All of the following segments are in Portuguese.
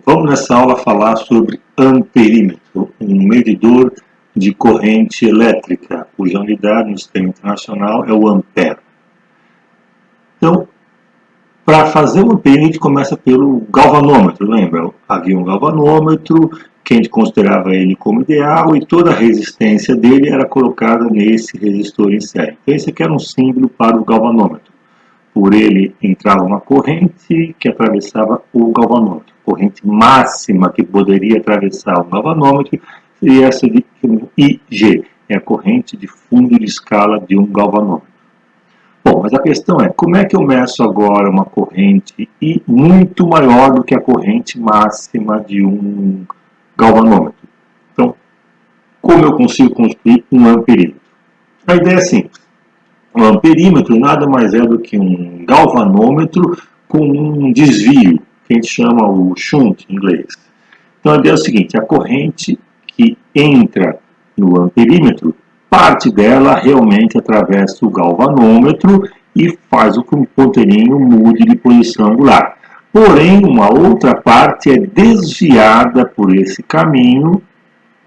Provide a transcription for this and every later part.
Vamos nessa aula falar sobre amperímetro, um medidor de corrente elétrica, cuja unidade no sistema internacional é o ampere. Então, para fazer o amperímetro, a gente começa pelo galvanômetro, lembra? Havia um galvanômetro, que a gente considerava ele como ideal, e toda a resistência dele era colocada nesse resistor em série. Então, esse aqui era um símbolo para o galvanômetro. Por ele entrava uma corrente que atravessava o galvanômetro. Corrente máxima que poderia atravessar o galvanômetro seria essa de IG, é a corrente de fundo de escala de um galvanômetro. Bom, mas a questão é, como é que eu meço agora uma corrente I muito maior do que a corrente máxima de um galvanômetro? Então, como eu consigo construir um amperímetro? A ideia é simples. O amperímetro nada mais é do que um galvanômetro com um desvio, que a gente chama o shunt em inglês. Então a ideia é o seguinte, a corrente que entra no amperímetro, parte dela realmente atravessa o galvanômetro e faz com que o ponteirinho mude de posição angular. Porém, uma outra parte é desviada por esse caminho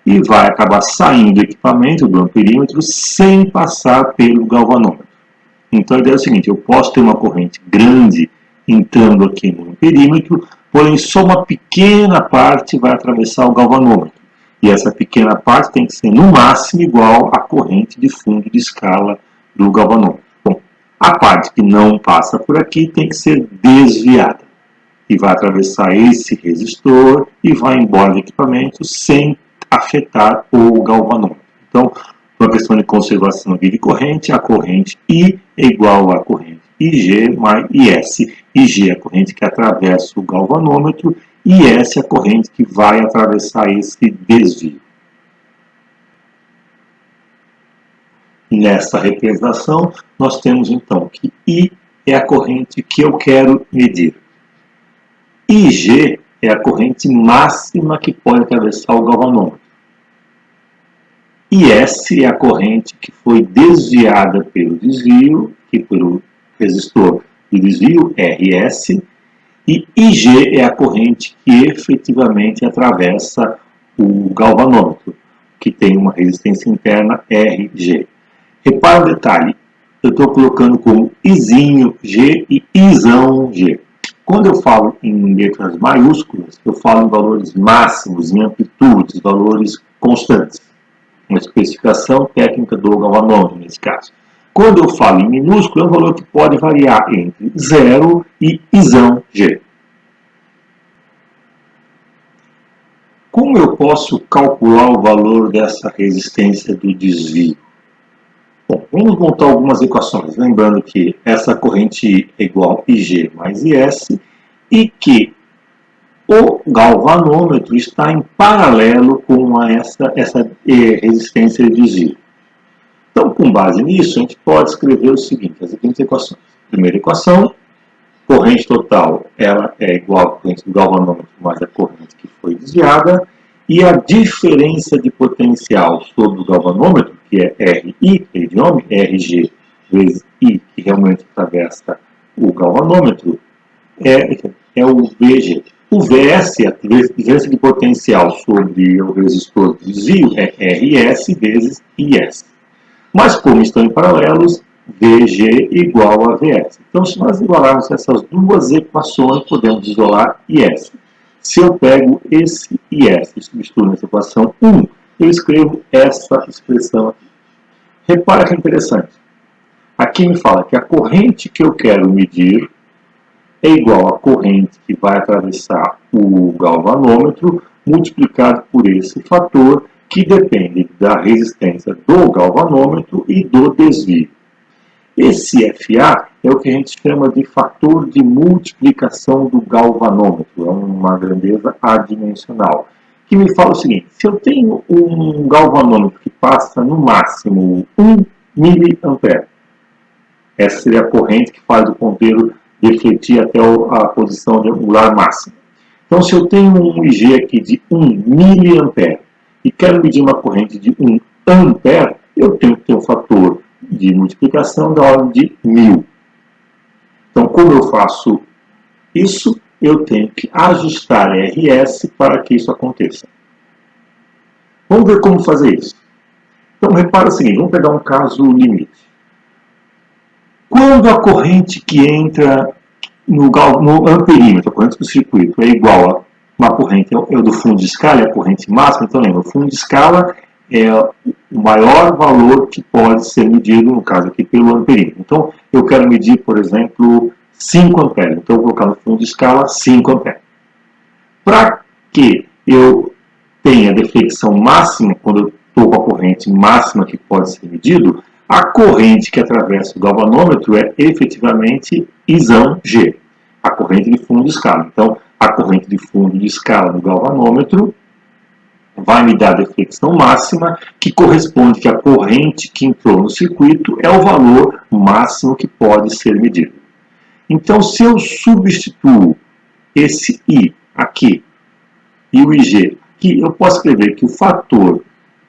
e vai acabar saindo do equipamento, do amperímetro, sem passar pelo galvanômetro. Então a ideia é o seguinte, eu posso ter uma corrente grande entrando aqui no amperímetro, porém só uma pequena parte vai atravessar o galvanômetro. E essa pequena parte tem que ser no máximo igual à corrente de fundo de escala do galvanômetro. Bom, a parte que não passa por aqui tem que ser desviada. E vai atravessar esse resistor e vai embora do equipamento sem afetar o galvanômetro. Então, uma questão de conservação aqui de corrente, a corrente I é igual à corrente IG mais IS. IG é a corrente que atravessa o galvanômetro e IS é a corrente que vai atravessar esse desvio. Nessa representação, nós temos então que I é a corrente que eu quero medir. IG é a corrente máxima que pode atravessar o galvanômetro. IS é a corrente que foi desviada pelo desvio, e pelo resistor de desvio, RS, e IG é a corrente que efetivamente atravessa o galvanômetro, que tem uma resistência interna RG. Repara o detalhe, eu estou colocando como Izinho G e Izão G. Quando eu falo em letras maiúsculas, eu falo em valores máximos, em amplitudes, valores constantes. Uma especificação técnica do galvanômetro, nesse caso. Quando eu falo em minúsculo, é um valor que pode variar entre 0 e Izão G. Como eu posso calcular o valor dessa resistência do desvio? Bom, vamos montar algumas equações, lembrando que essa corrente I é igual a IG mais IS e que o galvanômetro está em paralelo com essa resistência de desvio. Então, com base nisso, a gente pode escrever o seguinte, as seguintes equações. Primeira equação, corrente total ela é igual à corrente do galvanômetro mais a corrente que foi desviada, e a diferença de potencial sobre o galvanômetro, que é RI, que é de nome, RG vezes I, que realmente atravessa o galvanômetro, é o VG. O VS, a diferença de potencial sobre o resistor de desvio, é RS vezes IS. Mas como estão em paralelos, VG igual a VS. Então, se nós igualarmos essas duas equações, podemos isolar IS. Se eu pego esse IS e substituo nessa equação 1, eu escrevo essa expressão aqui. Repara que é interessante. Aqui me fala que a corrente que eu quero medir é igual à corrente que vai atravessar o galvanômetro multiplicado por esse fator que depende da resistência do galvanômetro e do desvio. Esse FA é o que a gente chama de fator de multiplicação do galvanômetro, é uma grandeza adimensional, que me fala o seguinte, se eu tenho um galvanômetro que passa no máximo 1 mA, essa seria a corrente que faz o ponteiro refletir até a posição angular máxima. Então, se eu tenho um IG aqui de 1 mA e quero medir uma corrente de 1 ampere, eu tenho que ter um fator de multiplicação da ordem de 1000. Então, como eu faço isso? eu tenho que ajustar RS para que isso aconteça. Vamos ver como fazer isso. Então, repara o seguinte, vamos pegar um caso limite. Quando a corrente que entra no amperímetro, a corrente do circuito, é igual a uma corrente, é o do fundo de escala, é a corrente máxima, então lembra, o fundo de escala é o maior valor que pode ser medido, no caso aqui, pelo amperímetro. Então, eu quero medir, por exemplo, 5 amperes. Então, eu vou colocar no fundo de escala 5 amperes. Para que eu tenha deflexão máxima, quando eu estou com a corrente máxima que pode ser medido, a corrente que atravessa o galvanômetro é efetivamente Isão G, a corrente de fundo de escala. Então, a corrente de fundo de escala do galvanômetro vai me dar a deflexão máxima, que corresponde que a corrente que entrou no circuito é o valor máximo que pode ser medido. Então, se eu substituo esse I aqui e o IG aqui, eu posso escrever que o fator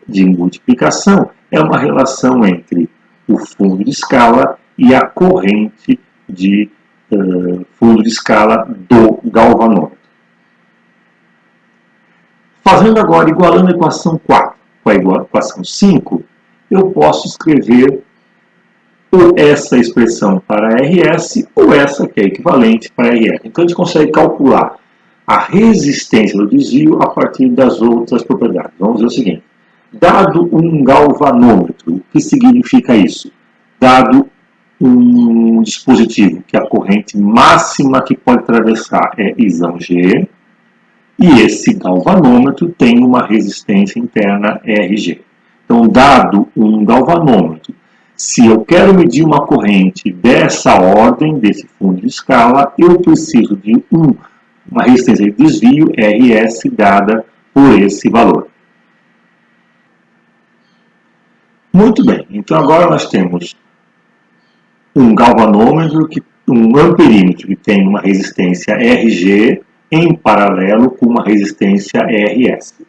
de multiplicação é uma relação entre o fundo de escala e a corrente de fundo de escala do galvanômetro. Fazendo agora, igualando a equação 4 com a equação 5, eu posso escrever ou essa expressão para RS ou essa que é equivalente para RS. Então a gente consegue calcular a resistência do desvio a partir das outras propriedades. Vamos dizer o seguinte, dado um galvanômetro, o que significa isso? Dado um dispositivo que a corrente máxima que pode atravessar é Isão G, e esse galvanômetro tem uma resistência interna RG. Então, dado um galvanômetro, se eu quero medir uma corrente dessa ordem, desse fundo de escala, eu preciso de uma resistência de desvio RS dada por esse valor. Muito bem, então agora nós temos um galvanômetro, um amperímetro que tem uma resistência RG em paralelo com uma resistência RS.